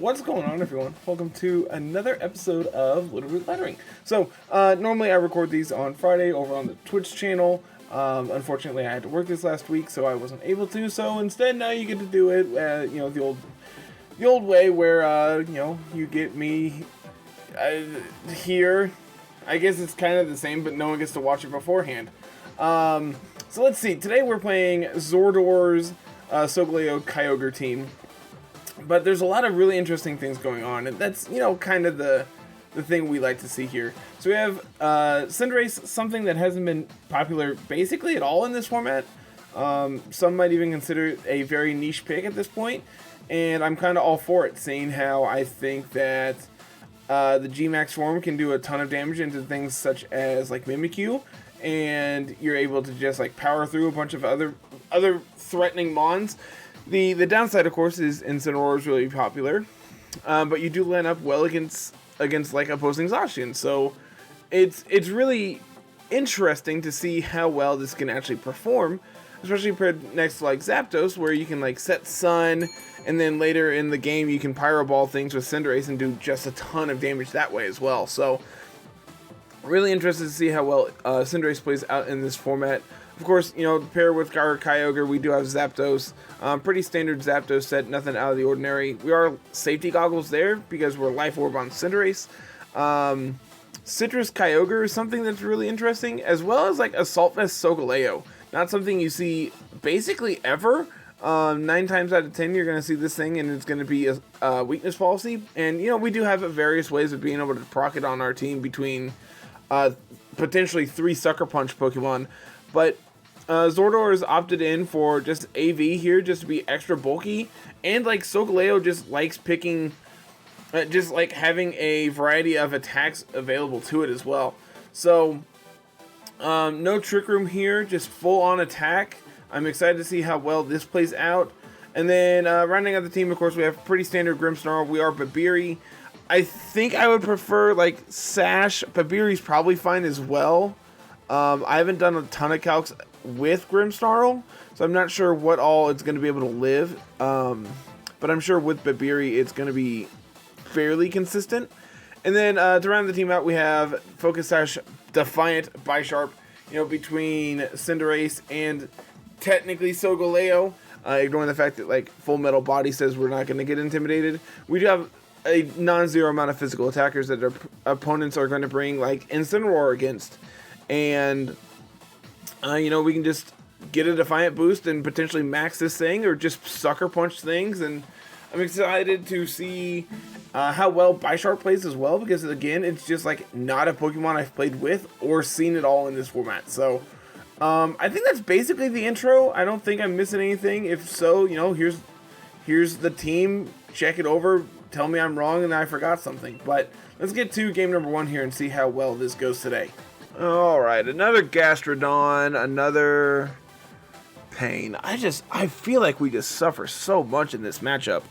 What's going on, everyone? Welcome to another episode of Littleroot Lettering. So, normally I record these on Friday over on the Twitch channel. Unfortunately, I had to work this last week, so I wasn't able to. So instead, now you get to do it, the old way where, you get me here. I guess it's kind of the same, but no one gets to watch it beforehand. So let's see. Today we're playing Zordor's Solgaleo Kyogre team. But there's a lot of really interesting things going on, and that's, kind of the thing we like to see here. So we have Cinderace, something that hasn't been popular basically at all in this format. Some might even consider it a very niche pick at this point, and I'm kind of all for it, seeing how I think that the G-Max form can do a ton of damage into things such as like Mimikyu, and you're able to just like power through a bunch of other threatening mons. The downside, of course, is Incineroar is really popular, but you do land up well against like opposing Zacian. So it's really interesting to see how well this can actually perform, especially paired next to like Zapdos, where you can like set Sun, and then later in the game you can Pyro Ball things with Cinderace and do just a ton of damage that way as well. So really interested to see how well Cinderace plays out in this format. Of course, pair with our Kyogre, we do have Zapdos. Pretty standard Zapdos set, nothing out of the ordinary. We are safety goggles there because we're Life Orb on Cinderace. Citrus Kyogre is something that's really interesting, as well as like Assault Vest Solgaleo. Not something you see basically ever. 9 times out of 10 you're going to see this thing, and it's going to be a weakness policy. And, we do have various ways of being able to proc it on our team between potentially 3 Sucker Punch Pokemon. But Zordor has opted in for just AV here, just to be extra bulky, and like Solgaleo just likes picking, just like having a variety of attacks available to it as well. So no Trick Room here, just full on attack. I'm excited to see how well this plays out. And then rounding out the team, of course, we have pretty standard Grimmsnarl. We are Babiri. I think I would prefer like Sash. Babiri's probably fine as well. I haven't done a ton of calcs with Grimmsnarl, so I'm not sure what all it's going to be able to live. But I'm sure with Babiri, it's going to be fairly consistent. And then to round the team out, we have Focus Sash, Defiant, Bisharp, between Cinderace and technically Solgaleo. Ignoring the fact that like Full Metal Body says we're not going to get intimidated. We do have a non-zero amount of physical attackers that our opponents are going to bring like Incineroar against. And, we can just get a Defiant boost and potentially max this thing, or just Sucker Punch things. And I'm excited to see how well Bisharp plays as well, because, again, it's just, like, not a Pokemon I've played with or seen at all in this format. So, I think that's basically the intro. I don't think I'm missing anything. If so, here's the team. Check it over. Tell me I'm wrong and I forgot something. But let's get to game number 1 here and see how well this goes today. Alright, another Gastrodon, another Pain. I feel like we just suffer so much in this matchup.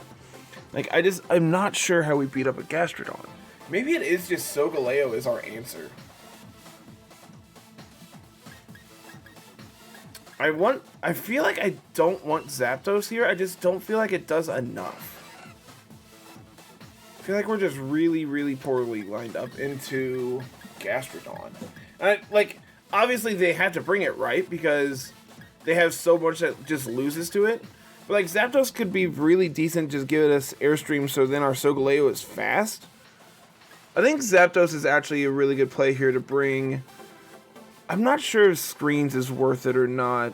Like, I'm not sure how we beat up a Gastrodon. Maybe it is just Solgaleo is our answer. I feel like I don't want Zapdos here, I just don't feel like it does enough. I feel like we're just really, really poorly lined up into Gastrodon. Obviously they have to bring it right, because they have so much that just loses to it. But, like, Zapdos could be really decent, just give us Airstream, so then our Solgaleo is fast. I think Zapdos is actually a really good play here to bring. I'm not sure if Screens is worth it or not.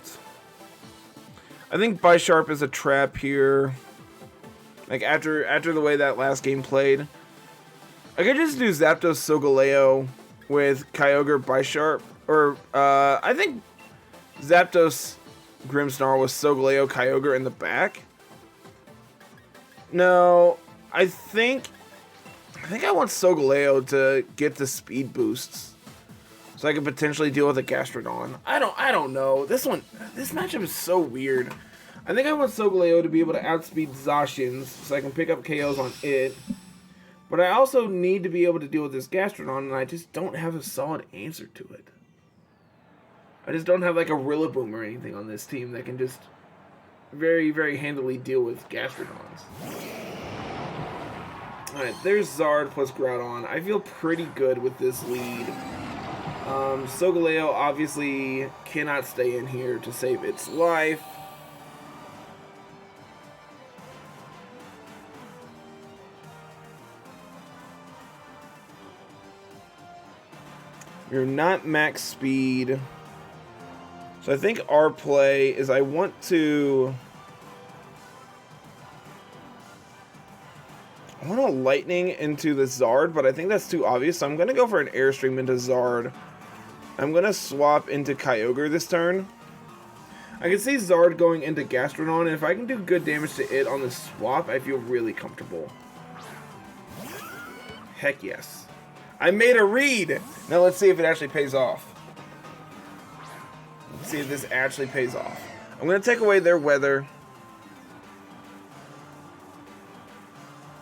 I think Bisharp is a trap here. Like, after the way that last game played. I could just do Zapdos Solgaleo with Kyogre Bisharp, or I think Zapdos Grimmsnarl with Solgaleo Kyogre in the back. No, I think I want Solgaleo to get the speed boosts, so I can potentially deal with a Gastrodon. I don't know. This matchup is so weird. I think I want Solgaleo to be able to outspeed Zacian's, so I can pick up KOs on it. But I also need to be able to deal with this Gastrodon, and I just don't have a solid answer to it. I just don't have like a Rillaboom or anything on this team that can just very, very handily deal with Gastrodons. Alright, there's Zard plus Groudon. I feel pretty good with this lead. Solgaleo obviously cannot stay in here to save its life. You're not max speed. So I think our play is I want to Lightning into the Zard, but I think that's too obvious, so I'm going to go for an Airstream into Zard. I'm going to swap into Kyogre this turn. I can see Zard going into Gastrodon, and if I can do good damage to it on the swap, I feel really comfortable. Heck yes. I made a read! Now let's see if it actually pays off. Let's see if this actually pays off. I'm going to take away their weather.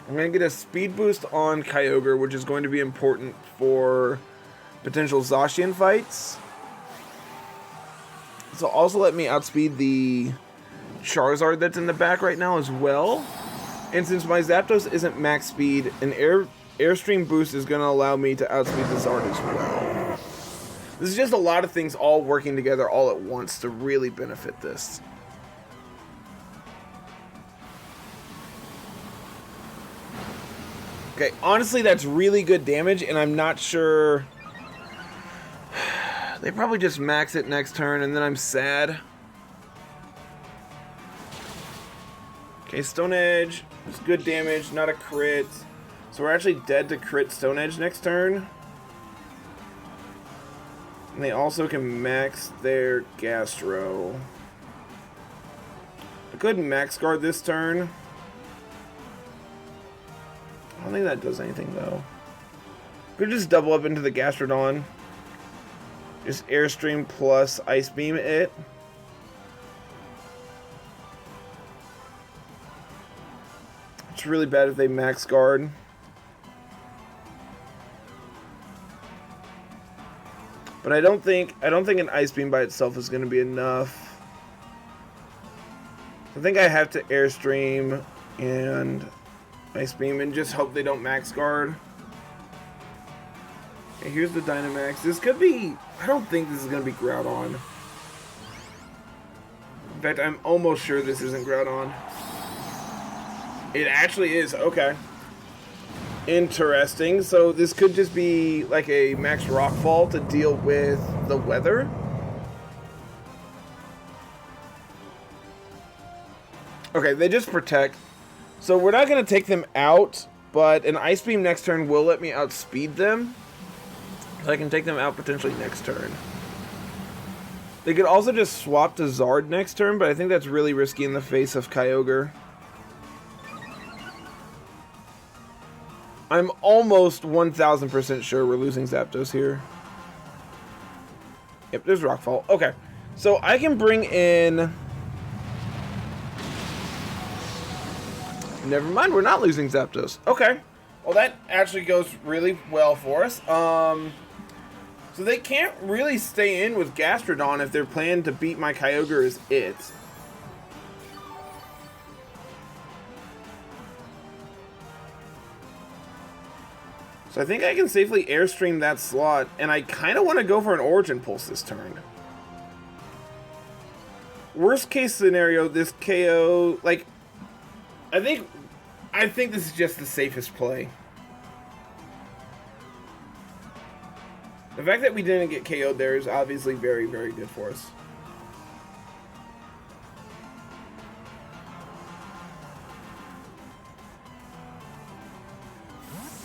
I'm going to get a speed boost on Kyogre, which is going to be important for potential Zacian fights. So also let me outspeed the Charizard that's in the back right now as well. And since my Zapdos isn't max speed, an Airstream boost is going to allow me to outspeed the Zard as well. This is just a lot of things all working together all at once to really benefit this. Okay, honestly, that's really good damage, and I'm not sure. They probably just max it next turn, and then I'm sad. Okay, Stone Edge. It's good damage, not a crit. So we're actually dead to crit Stone Edge next turn. And they also can max their Gastro. I could max guard this turn. I don't think that does anything, though. Could just double up into the Gastrodon. Just Airstream plus Ice Beam it. It's really bad if they max guard. But I don't think an Ice Beam by itself is going to be enough. I think I have to Airstream and Ice Beam and just hope they don't max guard. Okay, here's the Dynamax. This could be... I don't think this is going to be Groudon. In fact, I'm almost sure this isn't Groudon. It actually is. Okay. Interesting. So this could just be like a max Rockfall to deal with the weather. Okay, they just protect. So we're not going to take them out, but an Ice Beam next turn will let me outspeed them. So I can take them out potentially next turn. They could also just swap to Zard next turn, but I think that's really risky in the face of Kyogre. I'm almost 1000% sure we're losing Zapdos here. Yep, there's Rockfall. Okay, so I can bring in... Never mind, we're not losing Zapdos. Okay. Well, that actually goes really well for us. So they can't really stay in with Gastrodon if their plan to beat my Kyogre is it. So I think I can safely Airstream that slot, and I kind of want to go for an Origin Pulse this turn. Worst case scenario, this KO, like... I think this is just the safest play. The fact that we didn't get KO'd there is obviously very, very good for us.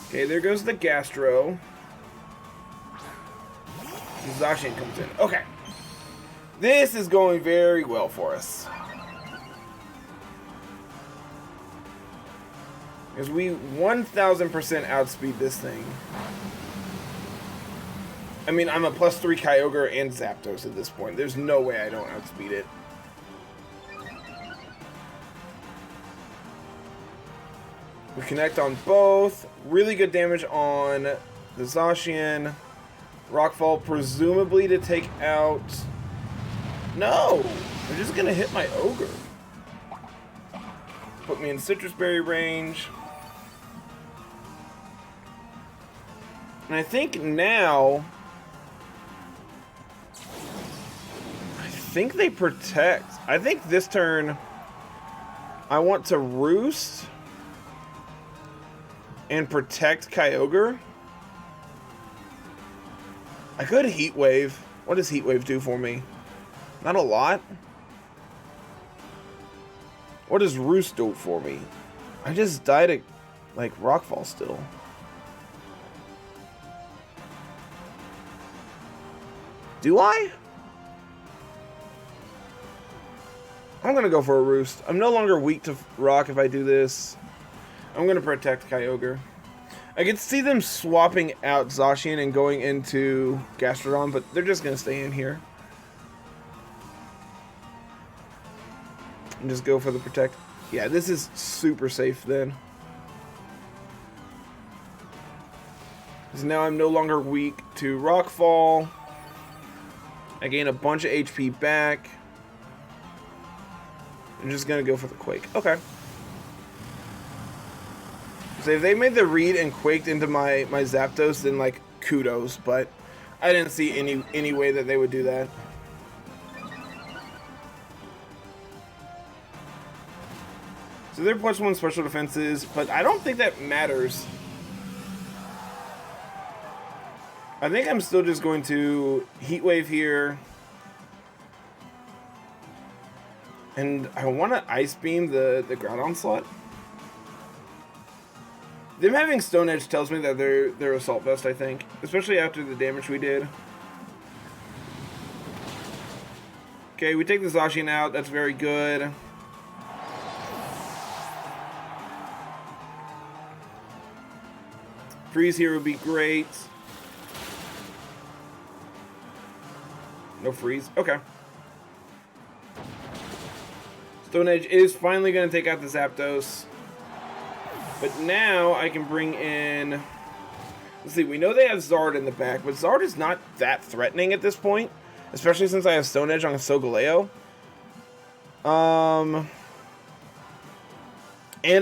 Okay, there goes the Gastro. Zacian comes in. Okay. This is going very well for us. Because we 1000% outspeed this thing. I mean, I'm a +3 Kyogre and Zapdos at this point. There's no way I don't outspeed it. We connect on both. Really good damage on the Zacian. Rockfall presumably to take out... No! They're just going to hit my Ogre. Put me in Citrus Berry range. And I think now... I think they protect. I think this turn... I want to Roost... and protect Kyogre. I could Heat Wave. What does Heat Wave do for me? Not a lot. What does Roost do for me? I just died at, like, Rockfall still. Do I? I'm gonna go for a Roost. I'm no longer weak to Rock if I do this. I'm gonna protect Kyogre. I could see them swapping out Zacian and going into Gastrodon, but they're just gonna stay in here. And just go for the protect. Yeah, this is super safe then. Because now I'm no longer weak to Rockfall. I gain a bunch of HP back. I'm just gonna go for the Quake. Okay. So if they made the read and quaked into my Zapdos, then like kudos, but I didn't see any way that they would do that. So they're +1 special defenses, but I don't think that matters. I think I'm still just going to Heat Wave here. And I want to Ice Beam the Groudon slot. Them having Stone Edge tells me that they're Assault Vest, I think. Especially after the damage we did. Okay, we take the Zacian out. That's very good. Freeze here would be great. No freeze. Okay. Stone Edge is finally going to take out the Zapdos. But now I can bring in... Let's see, we know they have Zard in the back, but Zard is not that threatening at this point. Especially since I have Stone Edge on Solgaleo. And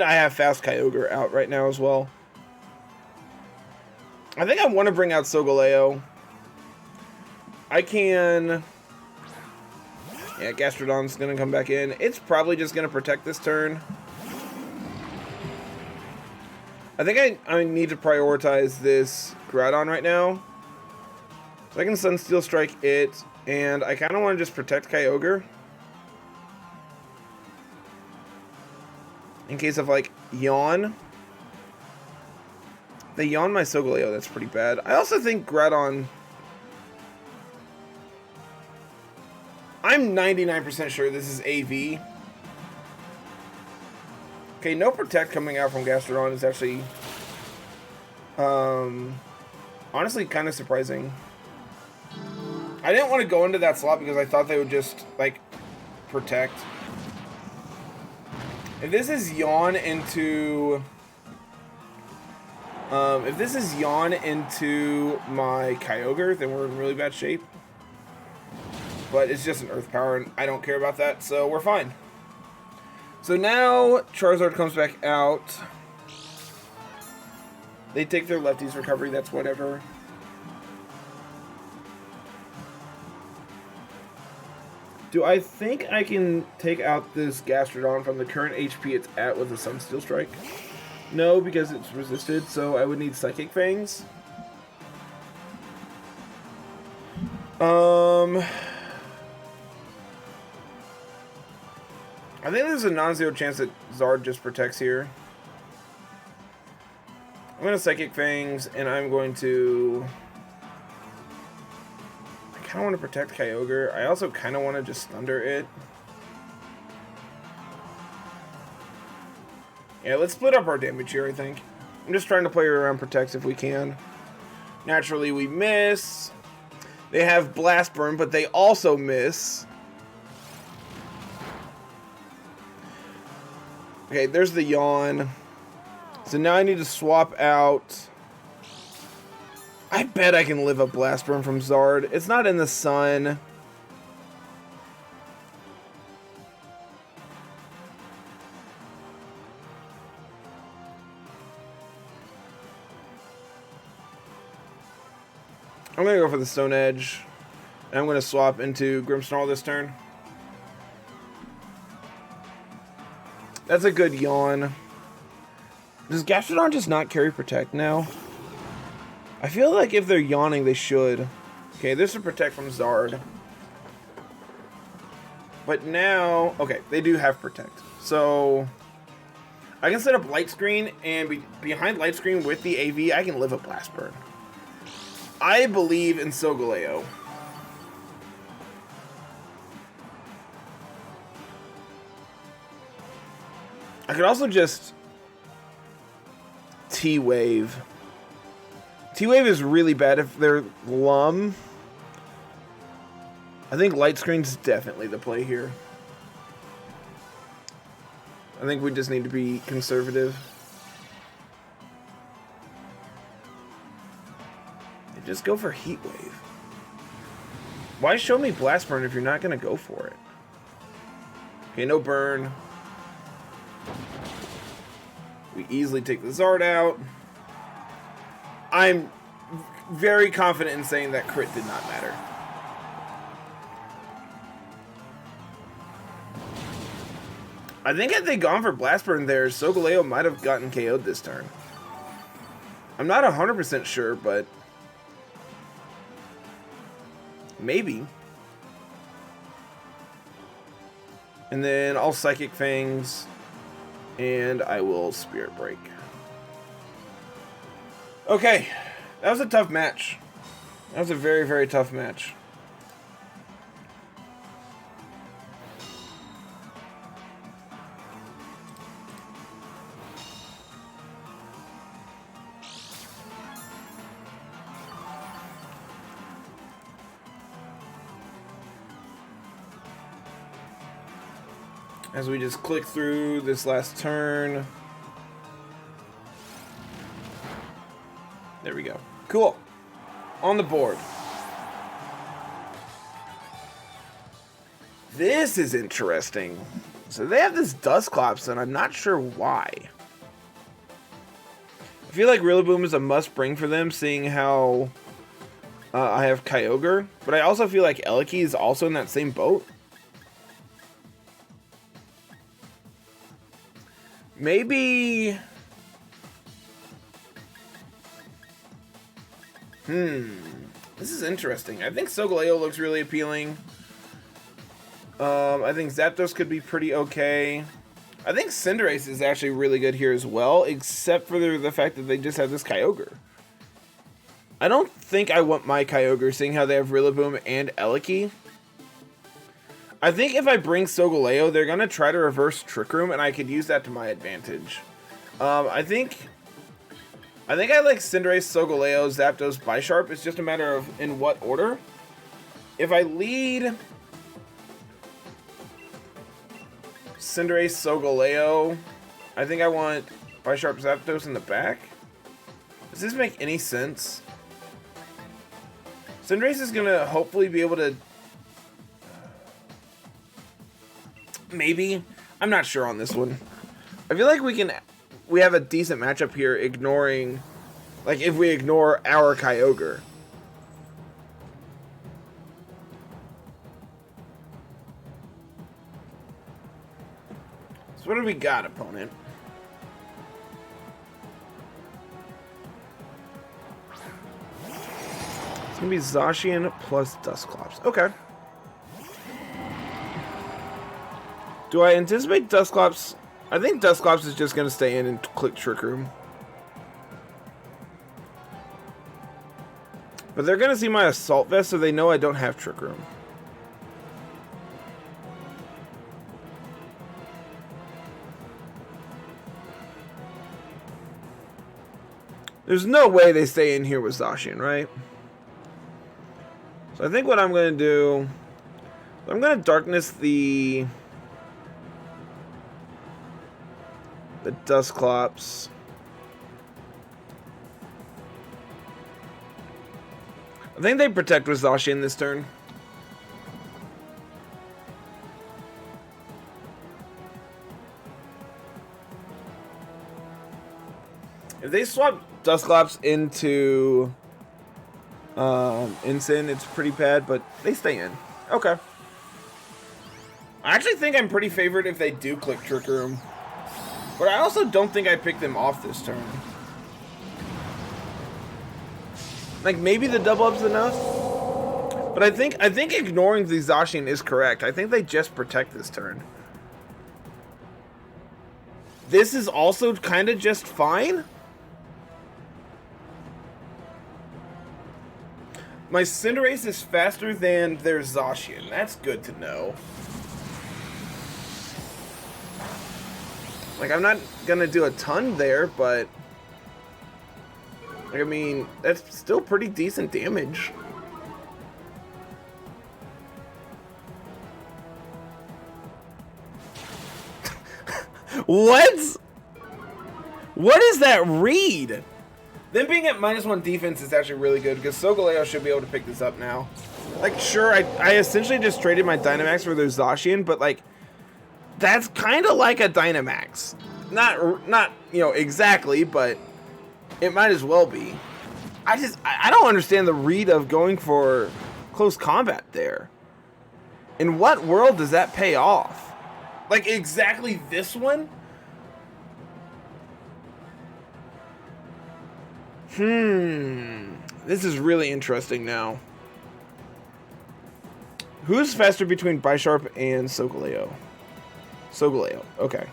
I have Fast Kyogre out right now as well. I think I want to bring out Solgaleo. I can... Yeah, Gastrodon's going to come back in. It's probably just going to protect this turn. I think I need to prioritize this Groudon right now. So I can Sunsteel Strike it. And I kind of want to just protect Kyogre. In case of, like, Yawn. They Yawn my Solgaleo, that's pretty bad. I also think Groudon... I'm 99% sure this is AV. Okay, no Protect coming out from Gastrodon is actually... honestly, kind of surprising. I didn't want to go into that slot because I thought they would just, like, Protect. If this is Yawn into... if this is Yawn into my Kyogre, then we're in really bad shape. But it's just an Earth Power, and I don't care about that, so we're fine. So now, Charizard comes back out. They take their lefties recovery, that's whatever. Do I think I can take out this Gastrodon from the current HP it's at with a Sunsteel Strike? No, because it's resisted, so I would need Psychic Fangs. I think there's a non-zero chance that Zard just protects here. I'm going to Psychic Fangs, and I'm going to... I kind of want to protect Kyogre. I also kind of want to just Thunder it. Yeah, let's split up our damage here, I think. I'm just trying to play around Protects if we can. Naturally, we miss. They have Blast Burn, but they also miss. Okay, there's the Yawn. So now I need to swap out... I bet I can live a Blast Burn from Zard. It's not in the sun. I'm going to go for the Stone Edge. And I'm going to swap into Grimmsnarl this turn. That's a good yawn. Does Gastrodon just not carry Protect now? I feel like if they're yawning, they should. Okay, this is Protect from Zard. But now... Okay, they do have Protect. So... I can set up Light Screen, and behind Light Screen with the AV, I can live a Blast Burn. I believe in Solgaleo. I could also just T-Wave. T-Wave is really bad if they're Lum. I think Light Screen's definitely the play here. I think we just need to be conservative. Just go for Heat Wave. Why show me Blast Burn if you're not going to go for it? Okay, no burn. We easily take the Zard out. I'm very confident in saying that crit did not matter. I think had they gone for Blast Burn there, Solgaleo might have gotten KO'd this turn. I'm not 100% sure, but... maybe. And then I'll Psychic Fangs. And I will Spirit Break. Okay. That was a tough match. That was a very, very tough match. As we just click through this last turn. There we go. Cool. On the board. This is interesting. So they have this Dusclops, and I'm not sure why. I feel like Rillaboom is a must-bring for them, seeing how I have Kyogre. But I also feel like Eliki is also in that same boat. Maybe... This is interesting. I think Solgaleo looks really appealing. I think Zapdos could be pretty okay. I think Cinderace is actually really good here as well, except for the fact that they just have this Kyogre. I don't think I want my Kyogre, seeing how they have Rillaboom and Eliki. I think if I bring Solgaleo, they're going to try to reverse Trick Room, and I could use that to my advantage. I think I like Cinderace, Solgaleo, Zapdos, Bisharp. It's just a matter of in what order. If I lead Cinderace, Solgaleo, I think I want Bisharp, Zapdos in the back. Does this make any sense? Cinderace is going to hopefully be able to... maybe. I'm not sure on this one. I feel like we have a decent matchup here, ignoring, like, if we ignore our Kyogre. So what do we got, opponent? It's gonna be Zacian plus Dusclops. Okay. Do I anticipate Dusclops? I think Dusclops is just going to stay in and click Trick Room. But they're going to see my Assault Vest, so they know I don't have Trick Room. There's no way they stay in here with Zacian, right? So I think what I'm going to do... I'm going to Darkness the Dusclops. I think they protect with Zacian this turn. If they swap Dusclops into Ensign, it's pretty bad, but they stay in. Okay. I actually think I'm pretty favored if they do click Trick Room. But I also don't think I picked them off this turn. Like, maybe the double up's enough? But I think ignoring the Zacian is correct. I think they just protect this turn. This is also kind of just fine. My Cinderace is faster than their Zacian. That's good to know. Like, I'm not gonna do a ton there, but I mean, that's still pretty decent damage. What? What is that read? Them being at -1 defense is actually really good because Solgaleo should be able to pick this up now. Like, sure, I essentially just traded my Dynamax for their Zacian, but like, that's kind of like a Dynamax. Not you know exactly, but it might as well be. I don't understand the read of going for close combat there. In what world does that pay off? Like, exactly this one? This is really interesting now. Who's faster between Bisharp and Solgaleo? Solgaleo, okay.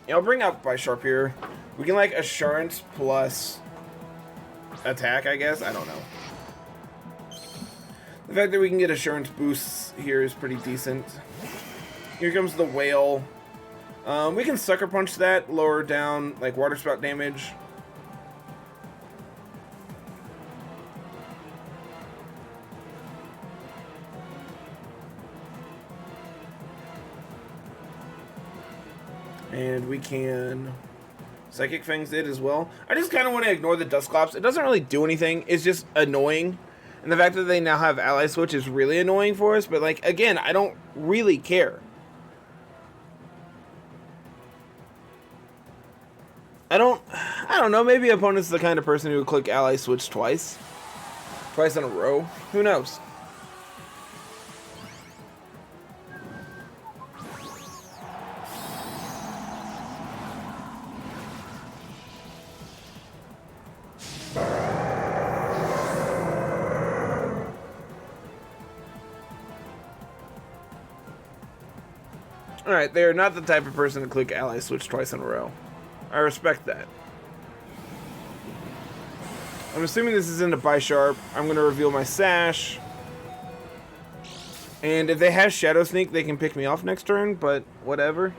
Yeah, I'll bring out Bisharp here. We can, like, Assurance plus attack, I guess? I don't know. The fact that we can get Assurance boosts here is pretty decent. Here comes the Whale. We can Sucker Punch that, lower down, like, Water Spout damage. And we can Psychic Fangs it as well. I just kind of want to ignore the Dusclops. It doesn't really do anything. It's just annoying. And the fact that they now have Ally Switch is really annoying for us. But, like, again, I don't really care. I don't know. Maybe opponent's the kind of person who would click Ally Switch twice in a row. Who knows? Alright, they are not the type of person to click Ally Switch twice in a row. I respect that. I'm assuming this is into Bisharp. I'm going to reveal my Sash. And if they have Shadow Sneak, they can pick me off next turn, but whatever.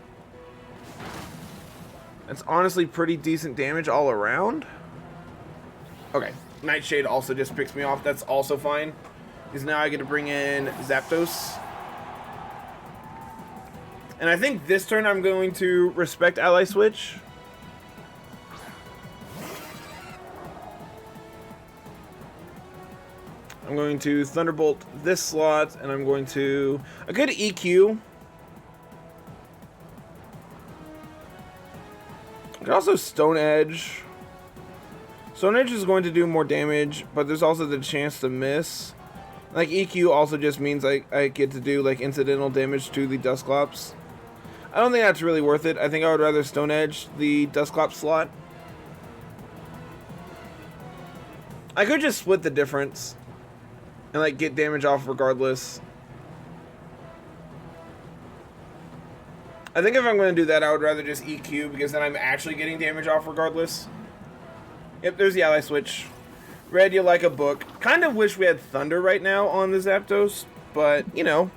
That's honestly pretty decent damage all around. Okay, Nightshade also just picks me off. That's also fine. Because now I get to bring in Zapdos. And I think this turn I'm going to respect Ally Switch. I'm going to Thunderbolt this slot, and I'm going to... I could EQ. I could also Stone Edge. Stone Edge is going to do more damage, but there's also the chance to miss. Like, EQ also just means I get to do, like, incidental damage to the Dusclops. I don't think that's really worth it. I think I would rather Stone Edge the Dusclops slot. I could just split the difference and, like, get damage off regardless. I think if I'm going to do that, I would rather just EQ, because then I'm actually getting damage off regardless. Yep, there's the Ally Switch. Red, you like a book. Kind of wish we had Thunder right now on the Zapdos, but, you know.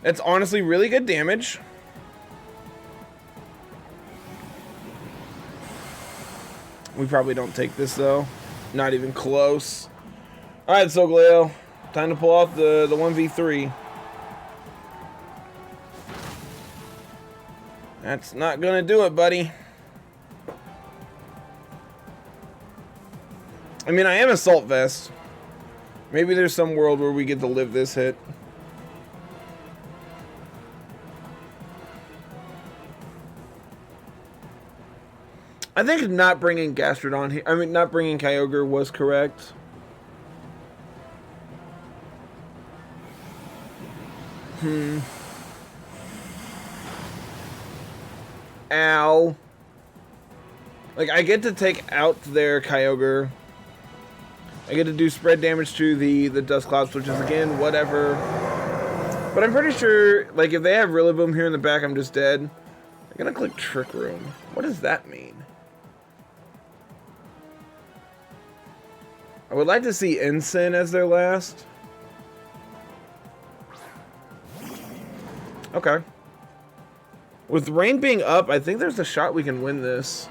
It's honestly really good damage. We probably don't take this, though. Not even close. Alright, Solgaleo. Time to pull off the 1v3. That's not gonna do it, buddy. I mean, I am Assault Vest. Maybe there's some world where we get to live this hit. I think not bringing Gastrodon here, I mean, not bringing Kyogre was correct. Ow. Like, I get to take out their Kyogre. I get to do spread damage to the Dusclops, which is, again, whatever. But I'm pretty sure, like, if they have Rillaboom here in the back, I'm just dead. I'm gonna click Trick Room. What does that mean? I would like to see Ensign as their last. Okay. With rain being up, I think there's a shot we can win this.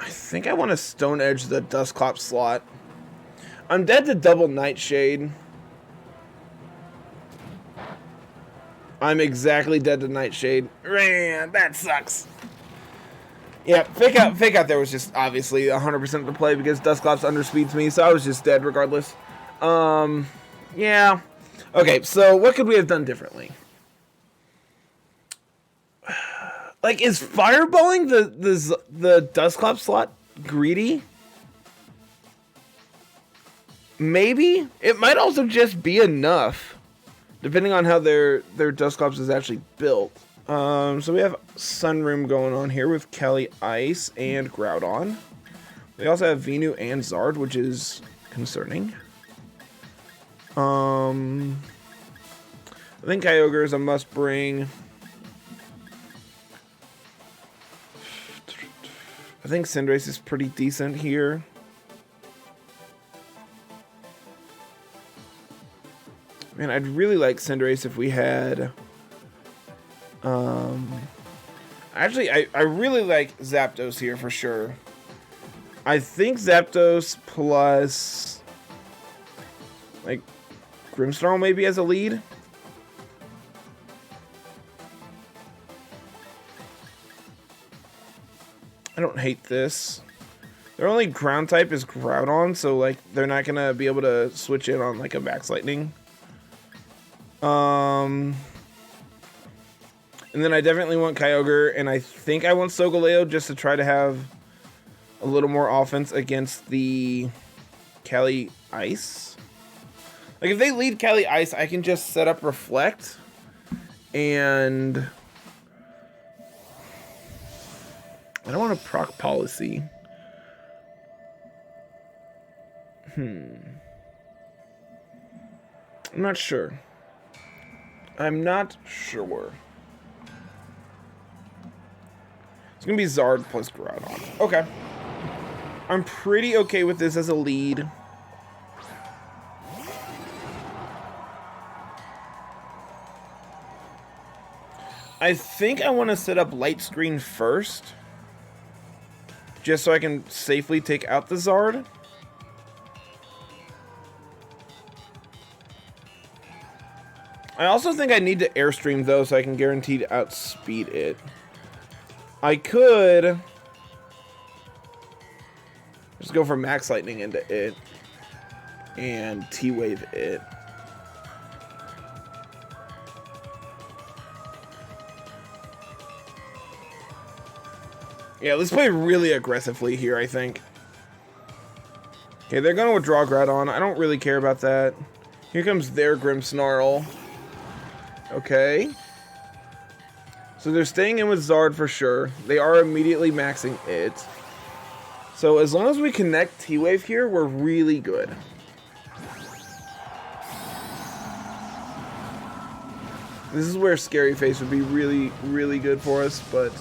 I think I want to Stone Edge the Dusclops slot. I'm dead to double Nightshade. I'm exactly dead to Nightshade. Man, that sucks. Yeah, fake out there was just obviously 100% the play because Dusclops underspeeds me, so I was just dead regardless. Yeah. Okay, so what could we have done differently? Like, is fireballing the Dusclops slot greedy? Maybe? It might also just be enough, depending on how their Dusclops is actually built. So we have Sunroom going on here with Kelly Ice and Groudon. We also have Venu and Zard, which is concerning. I think Kyogre is a must bring. I think Cinderace is pretty decent here. Man, I'd really like Cinderace if we had... Actually, I really like Zapdos here for sure. I think Zapdos plus... like, Grimmsnarl maybe as a lead. I don't hate this. Their only ground type is Groudon, so like they're not gonna be able to switch in on like a Max Lightning. And then I definitely want Kyogre, and I think I want Solgaleo just to try to have a little more offense against the Cali Ice. Like if they lead Cali Ice, I can just set up Reflect and I don't want to proc Policy. I'm not sure. I'm not sure. It's going to be Zard plus Groudon. Okay. I'm pretty okay with this as a lead. I think I want to set up Light Screen first, just so I can safely take out the Zard. I also think I need to Airstream though, so I can guarantee to outspeed it. I could just go for Max Lightning into it and T-Wave it. Yeah, let's play really aggressively here, I think. Okay, they're going to withdraw Groudon. I don't really care about that. Here comes their Grimmsnarl. Okay. So they're staying in with Zard for sure. They are immediately maxing it. So as long as we connect T-Wave here, we're really good. This is where Scary Face would be really, really good for us, but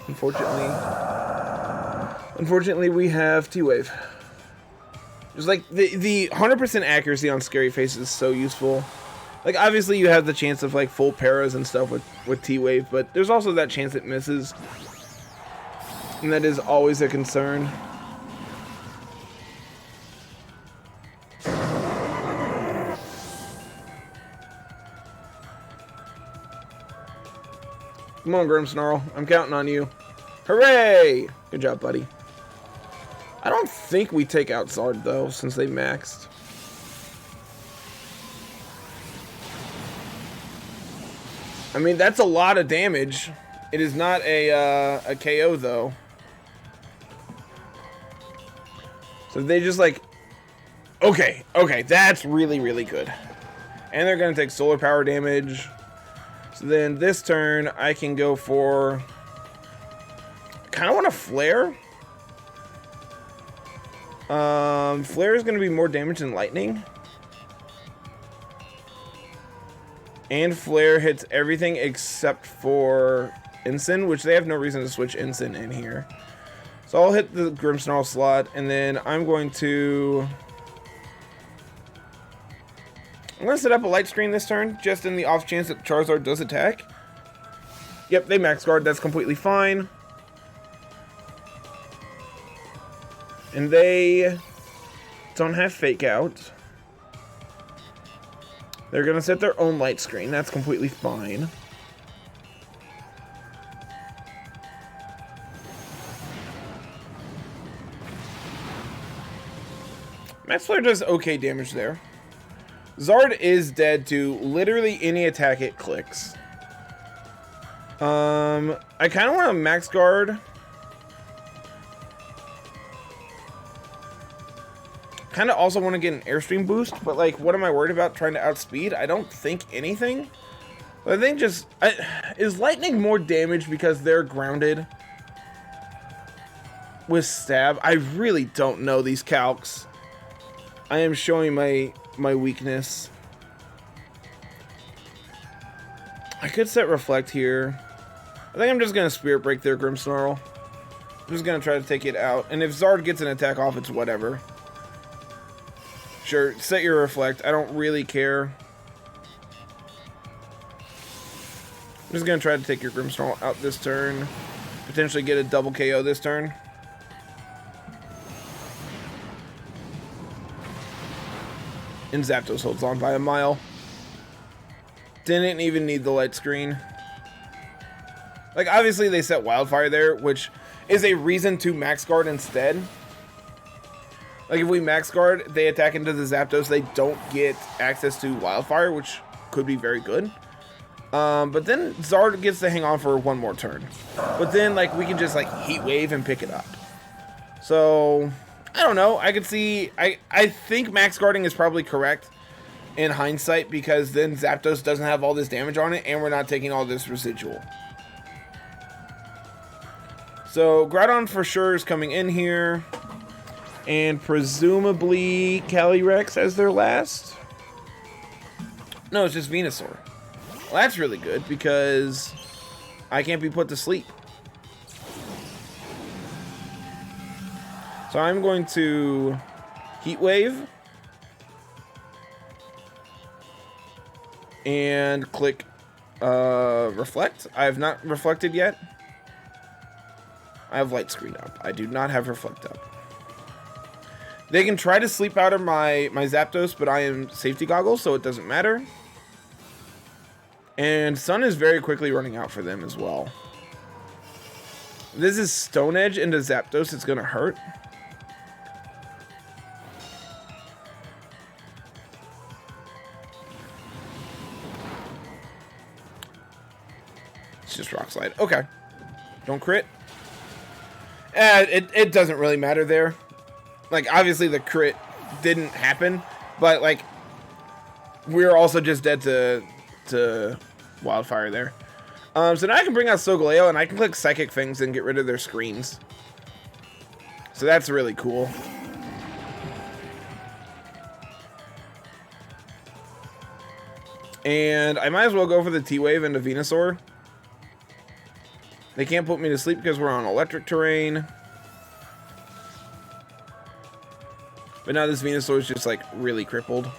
unfortunately we have T-Wave. Just like the 100% accuracy on Scary Face is so useful. Like obviously you have the chance of like full paras and stuff with T-Wave, but there's also that chance it misses. And that is always a concern. Come on, Grimmsnarl. I'm counting on you. Hooray! Good job, buddy. I don't think we take out Zard, though, since they maxed. I mean, that's a lot of damage. It is not a KO, though. So they just like... Okay, that's really, really good. And they're going to take solar power damage. So then this turn, I can go for... I kind of want to flare. Flare is going to be more damage than lightning. And Flare hits everything except for Ensign, which they have no reason to switch Ensign in here. So I'll hit the Grimmsnarl slot, and then I'm going to set up a light screen this turn, just in the off chance that Charizard does attack. Yep, they max guard, that's completely fine. And they don't have Fake Out. They're going to set their own light screen. That's completely fine. Max Flare does okay damage there. Zard is dead to literally any attack it clicks. I kind of want to max guard. Kind of also want to get an Airstream boost, but like, what am I worried about trying to outspeed? I don't think anything. But I think just... is Lightning more damage because they're grounded with Stab? I really don't know these calcs. I am showing my weakness. I could set Reflect here. I think I'm just going to Spirit Break their Grimmsnarl. I'm just going to try to take it out. And if Zard gets an attack off, it's whatever. Sure, set your Reflect. I don't really care. I'm just going to try to take your Grimmsnarl out this turn. Potentially get a double KO this turn. And Zapdos holds on by a mile. Didn't even need the light screen. Like, obviously they set Wildfire there, which is a reason to max guard instead. Like, if we max guard, they attack into the Zapdos, they don't get access to Wildfire, which could be very good. But then Zard gets to hang on for one more turn. But then, like, we can just, like, Heat Wave and pick it up. So, I don't know. I could see... I think max guarding is probably correct in hindsight, because then Zapdos doesn't have all this damage on it, and we're not taking all this residual. So, Groudon for sure is coming in here. And presumably Calyrex as their last? No, it's just Venusaur. Well, that's really good because I can't be put to sleep. So I'm going to Heat Wave. And click Reflect. I have not reflected yet. I have Light Screen up. I do not have Reflect up. They can try to sleep out of my Zapdos, but I am Safety Goggles, so it doesn't matter. And Sun is very quickly running out for them as well. This is Stone Edge into Zapdos. It's going to hurt. It's just Rock Slide. Okay. Don't crit. It doesn't really matter there. Like, obviously the crit didn't happen, but, like, we're also just dead to Wildfire there. So now I can bring out Solgaleo, and I can click Psychic Fangs and get rid of their screens. So that's really cool. And I might as well go for the T-Wave into Venusaur. They can't put me to sleep because we're on electric terrain. But now this Venusaur is just, like, really crippled.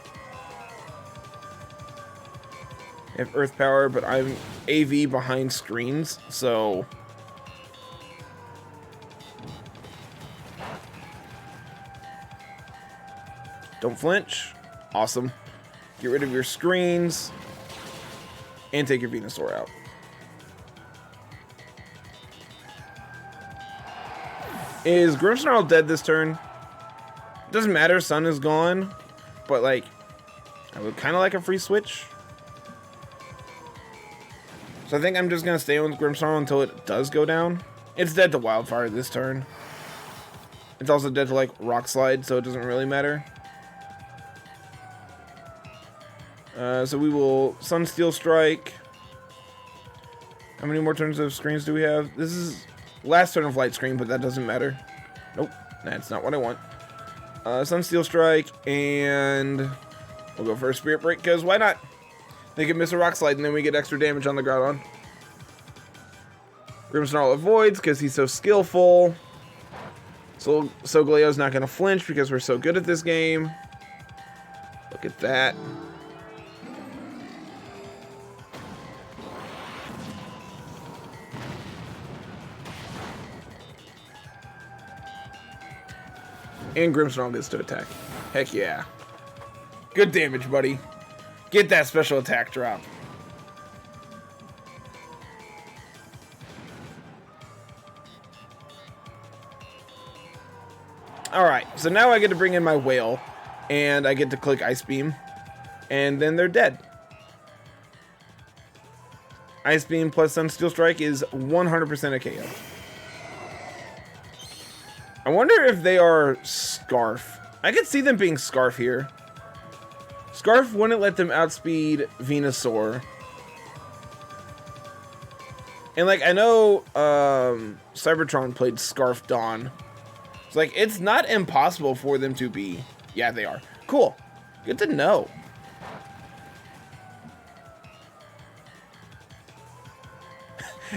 I have Earth Power, but I'm AV behind screens, so... Don't flinch. Awesome. Get rid of your screens. And take your Venusaur out. Is Grimmsnarl dead this turn? Doesn't matter, Sun is gone, but like, I would kind of like a free switch. So I think I'm just going to stay with Grimmsnarl until it does go down. It's dead to Wildfire this turn. It's also dead to, like, Rock Slide, so it doesn't really matter. So we will Sunsteel Strike. How many more turns of screens do we have? This is last turn of Light Screen, but that doesn't matter. Nope, that's not what I want. Sunsteel Strike, and we'll go for a Spirit Break, because why not? They can miss a Rock Slide, and then we get extra damage on the Groudon. Grimmsnarl avoids, because he's so skillful. So Solgaleo's not going to flinch, because we're so good at this game. Look at that. And Grimmsnarl gets to attack. Heck yeah. Good damage, buddy. Get that special attack drop. Alright, so now I get to bring in my Whale, and I get to click Ice Beam, and then they're dead. Ice Beam plus Sunsteel Strike is 100% a KO. I wonder if they are Scarf. I could see them being Scarf here. Scarf wouldn't let them outspeed Venusaur. And like, I know Cybertron played Scarf Dawn. It's like, it's not impossible for them to be. Yeah, they are. Cool. Good to know.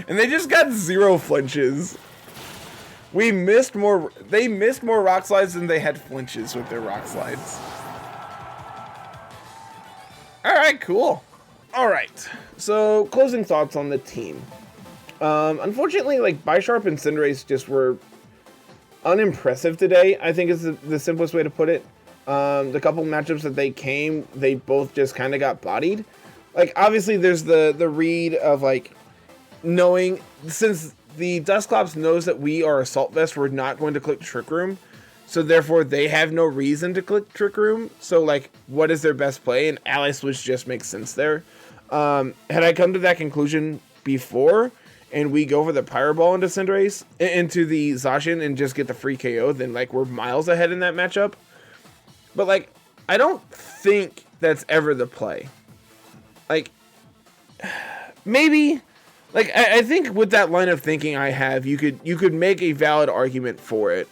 And they just got 0 flinches. They missed more Rock Slides than they had flinches with their Rock Slides. Alright, cool. Alright, so closing thoughts on the team. Unfortunately, like, Bisharp and Cinderace just were unimpressive today, I think is the simplest way to put it. The couple matchups that they both just kind of got bodied. Like, obviously, there's the read of, like, knowing, since the Dusclops knows that we are Assault Vest, we're not going to click Trick Room. So therefore, they have no reason to click Trick Room. So, like, what is their best play? And Ally Switch just makes sense there. Had I come to that conclusion before, and we go for the Pyro Ball into Cinderace, into the Zacian, and just get the free KO, then, like, we're miles ahead in that matchup. But, like, I don't think that's ever the play. Like, maybe... Like, I think with that line of thinking I have, you could make a valid argument for it.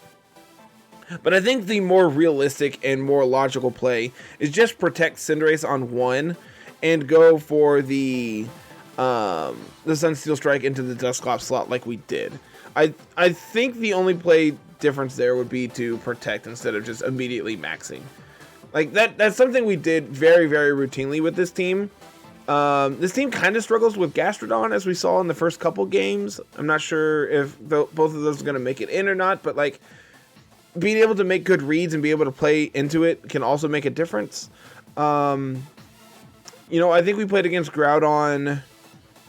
But I think the more realistic and more logical play is just protect Cinderace on 1 and go for the Sunsteel Strike into the Dusclops slot like we did. I think the only play difference there would be to protect instead of just immediately maxing. Like, that's something we did very, very routinely with this team. This team kind of struggles with Gastrodon, as we saw in the first couple games. I'm not sure if both of those are going to make it in or not, but, like, being able to make good reads and be able to play into it can also make a difference. You know, I think we played against Groudon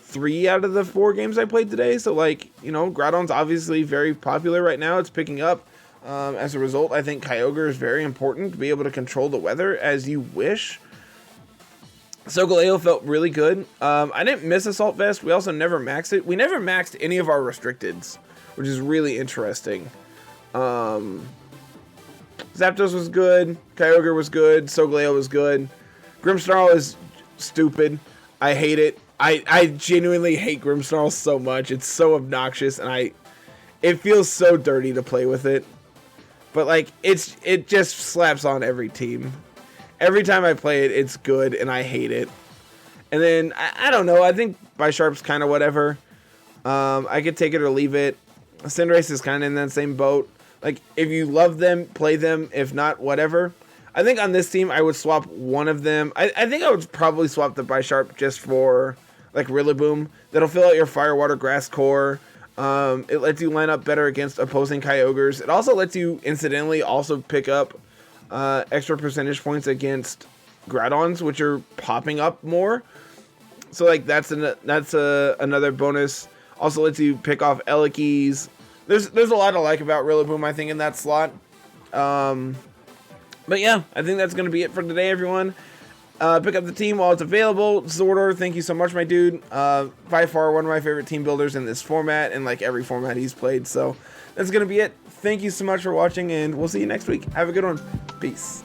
3 out of the 4 games I played today, so, like, you know, Groudon's obviously very popular right now. It's picking up. As a result, I think Kyogre is very important to be able to control the weather as you wish. Solgaleo felt really good. I didn't miss Assault Vest. We also never maxed it. We never maxed any of our restricteds, which is really interesting. Zapdos was good. Kyogre was good. Solgaleo was good. Grimmsnarl is stupid. I hate it. I genuinely hate Grimmsnarl so much. It's so obnoxious, and it feels so dirty to play with it. But, like, it just slaps on every team. Every time I play it, it's good, and I hate it. And then, I don't know, I think Bisharp's kind of whatever. I could take it or leave it. Cinderace is kind of in that same boat. Like, if you love them, play them. If not, whatever. I think on this team, I would swap one of them. I think I would probably swap the Bisharp just for, like, Rillaboom. That'll fill out your Fire, Water, Grass core. It lets you line up better against opposing Kyogres. It also lets you, incidentally, also pick up extra percentage points against Groudons, which are popping up more. So, like, that's another bonus. Also lets you pick off Elekis. There's a lot to like about Rillaboom, I think, in that slot. But yeah, I think that's going to be it for today, everyone. Pick up the team while it's available. Zordor, thank you so much, my dude. By far one of my favorite team builders in this format and like every format he's played. So that's going to be it. Thank you so much for watching, and we'll see you next week. Have a good one. Peace.